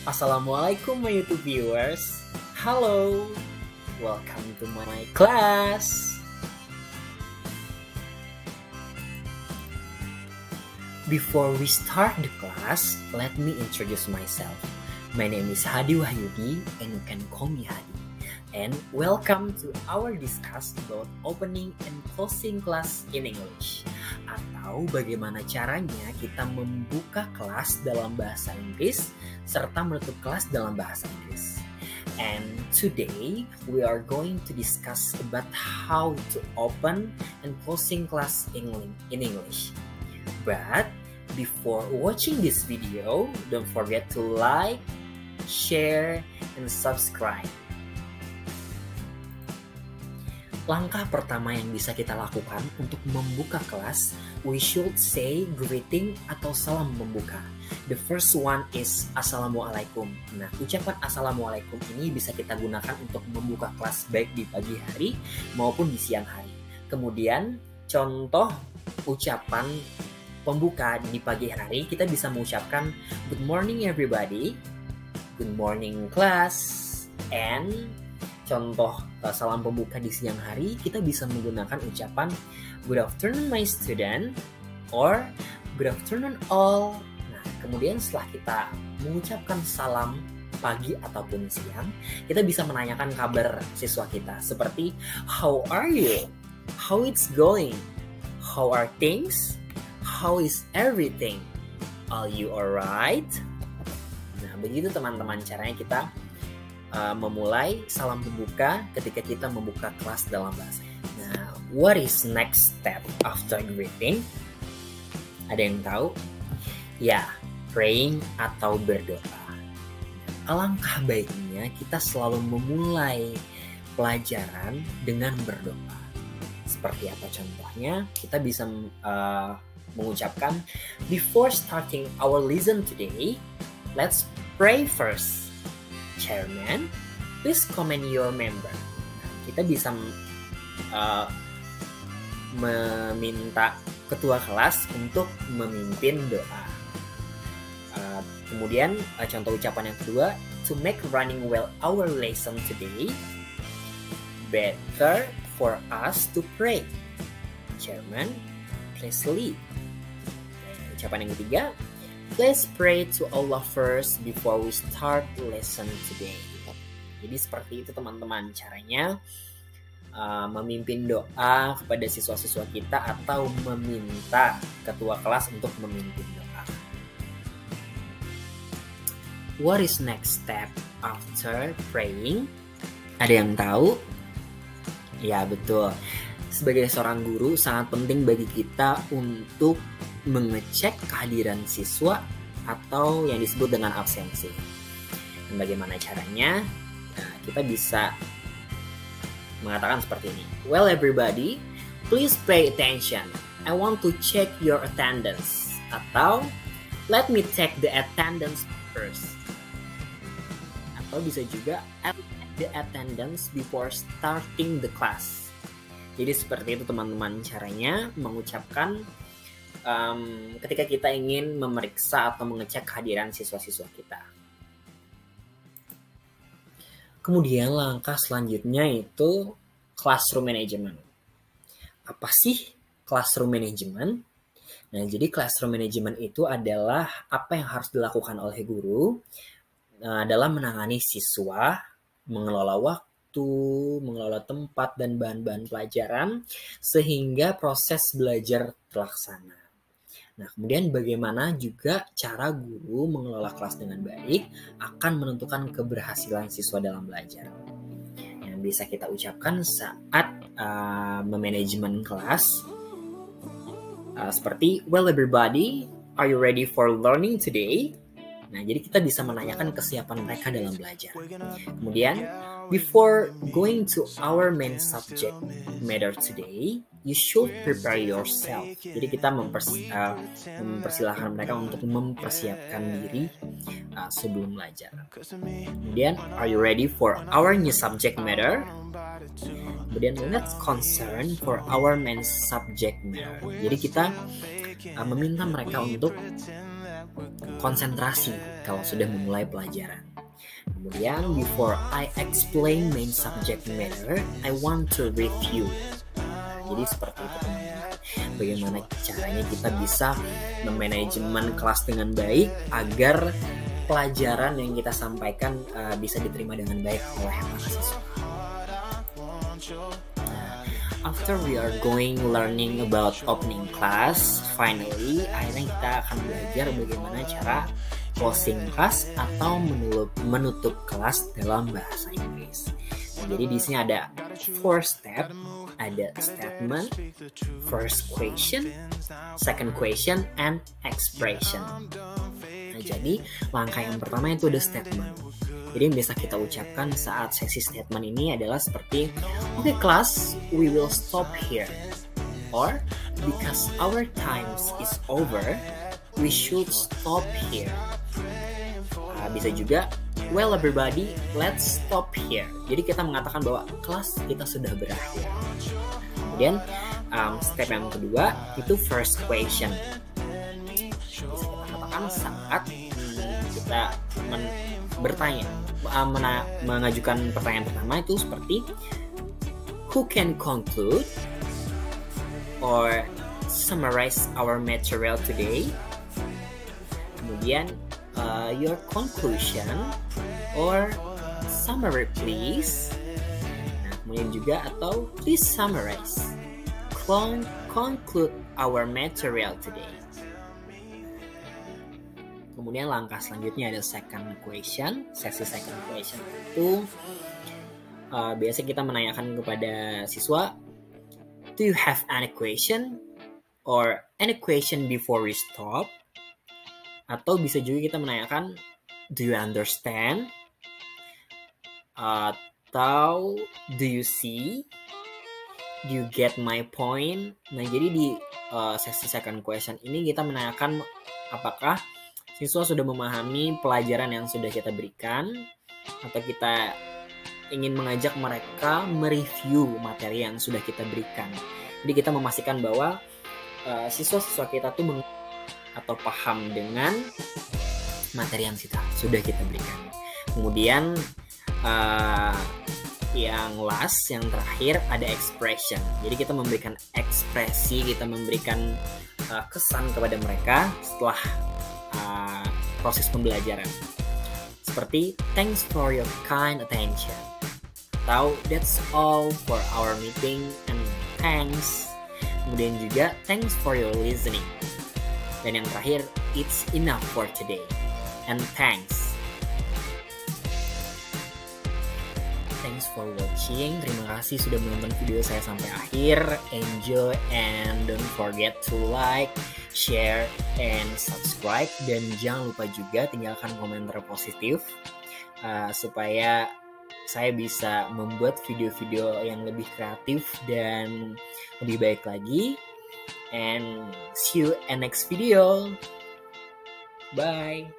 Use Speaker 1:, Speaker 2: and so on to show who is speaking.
Speaker 1: Assalamualaikum my YouTube viewers. Hello, welcome to my class. Before we start the class, let me introduce myself. My name is Hadi Wahyudi and you can call me Hadi. And welcome to our discuss about opening and closing class in English. Atau bagaimana caranya kita membuka kelas dalam bahasa Inggris serta menutup kelas dalam bahasa Inggris. And today we are going to discuss about how to open and closing class in English. But before watching this video, don't forget to like, share, and subscribe. Langkah pertama yang bisa kita lakukan untuk membuka kelas, we should say greeting atau salam membuka. The first one is Assalamualaikum. Nah, ucapan Assalamualaikum ini bisa kita gunakan untuk membuka kelas baik di pagi hari maupun di siang hari. Kemudian, contoh ucapan pembuka di pagi hari, kita bisa mengucapkan Good morning everybody, Good morning class, and contoh salam pembuka di siang hari, kita bisa menggunakan ucapan Good afternoon my student or Good afternoon all. Nah, kemudian setelah kita mengucapkan salam pagi ataupun siang, kita bisa menanyakan kabar siswa kita seperti How are you? How it's going? How are things? How is everything? Are you alright? Nah, begitu teman-teman caranya kita memulai salam pembuka ketika kita membuka kelas dalam bahasa. Nah, what is next step after greeting? Ada yang tahu? Ya, praying atau berdoa. Alangkah baiknya kita selalu memulai pelajaran dengan berdoa. Seperti apa contohnya? Kita bisa mengucapkan, Before starting our lesson today, let's pray first. Chairman, please comment your member. Kita bisa meminta ketua kelas untuk memimpin doa. Kemudian contoh ucapan yang kedua, to make running well our lesson today, better for us to pray. Chairman, please lead. Ucapan yang ketiga, let's pray to Allah first before we start lesson today. Jadi seperti itu teman-teman caranya memimpin doa kepada siswa-siswa kita atau meminta ketua kelas untuk memimpin doa. What is next step after praying? Ada yang tahu? Ya betul. Sebagai seorang guru sangat penting bagi kita untuk mengecek kehadiran siswa atau yang disebut dengan absensi. Dan bagaimana caranya? Nah, kita bisa mengatakan seperti ini. Well everybody, please pay attention. I want to check your attendance. Atau let me check the attendance first. Atau bisa juga add the attendance before starting the class. Jadi seperti itu teman-teman caranya mengucapkan ketika kita ingin memeriksa atau mengecek kehadiran siswa-siswa kita. Kemudian langkah selanjutnya itu classroom management. Apa sih classroom management? Nah, jadi classroom management itu adalah apa yang harus dilakukan oleh guru dalam menangani siswa, mengelola waktu, mengelola tempat dan bahan-bahan pelajaran sehingga proses belajar terlaksana. Nah, kemudian bagaimana juga cara guru mengelola kelas dengan baik akan menentukan keberhasilan siswa dalam belajar. Yang bisa kita ucapkan saat memanajemen kelas seperti, Well everybody, are you ready for learning today? Nah, jadi kita bisa menanyakan kesiapan mereka dalam belajar. Kemudian, before going to our main subject matter today, you should prepare yourself. Jadi kita mempersilahkan mereka untuk mempersiapkan diri sebelum belajar. Kemudian, are you ready for our new subject matter? Kemudian, let's concern for our main subject matter. Jadi kita meminta mereka untuk konsentrasi kalau sudah memulai pelajaran. Kemudian, before I explain main subject matter, I want to review. Jadi seperti itu teman-teman. Bagaimana caranya kita bisa memanajemen kelas dengan baik agar pelajaran yang kita sampaikan bisa diterima dengan baik oleh para siswa. After we are learning about opening class, finally, akhirnya kita akan belajar bagaimana cara closing class atau menutup kelas dalam bahasa Inggris. Nah, jadi di sini ada 4 step, ada statement, first question, second question, and expression. Nah, jadi langkah yang pertama itu ada statement. Jadi yang biasa kita ucapkan saat sesi statement ini adalah seperti, "Okay class, we will stop here." Or, "Because our times is over, we should stop here." Bisa juga, "Well everybody, let's stop here." Jadi kita mengatakan bahwa kelas kita sudah berakhir. Kemudian step yang kedua itu first question. Bisa kita katakan saat kita bertanya, mengajukan pertanyaan pertama itu seperti, "Who can conclude or summarize our material today?" Kemudian your conclusion or summary please. Nah, kemudian juga atau please summarize, conclude our material today. Kemudian langkah selanjutnya ada second question. Sesi second question itu biasa kita menanyakan kepada siswa, "Do you have any question?" or "Any question before we stop?" Atau bisa juga kita menanyakan, "Do you understand?" Atau "Do you see?" "Do you get my point?" Nah, jadi di sesi second question ini kita menanyakan apakah siswa sudah memahami pelajaran yang sudah kita berikan, atau kita ingin mengajak mereka mereview materi yang sudah kita berikan. Jadi kita memastikan bahwa siswa-siswa kita tuh atau paham dengan materi yang sudah kita berikan. Kemudian yang last, yang terakhir ada expression. Jadi kita memberikan ekspresi, kita memberikan kesan kepada mereka setelah proses pembelajaran. Seperti, "Thanks for your kind attention." Atau, "That's all for our meeting and thanks." Kemudian juga, "Thanks for your listening." Dan yang terakhir, "It's enough for today and thanks." Thanks for watching. Terima kasih sudah menonton video saya sampai akhir. Enjoy and don't forget to like, share, and subscribe. Dan jangan lupa juga tinggalkan komentar positif supaya saya bisa membuat video-video yang lebih kreatif dan lebih baik lagi. And see you in next video. Bye.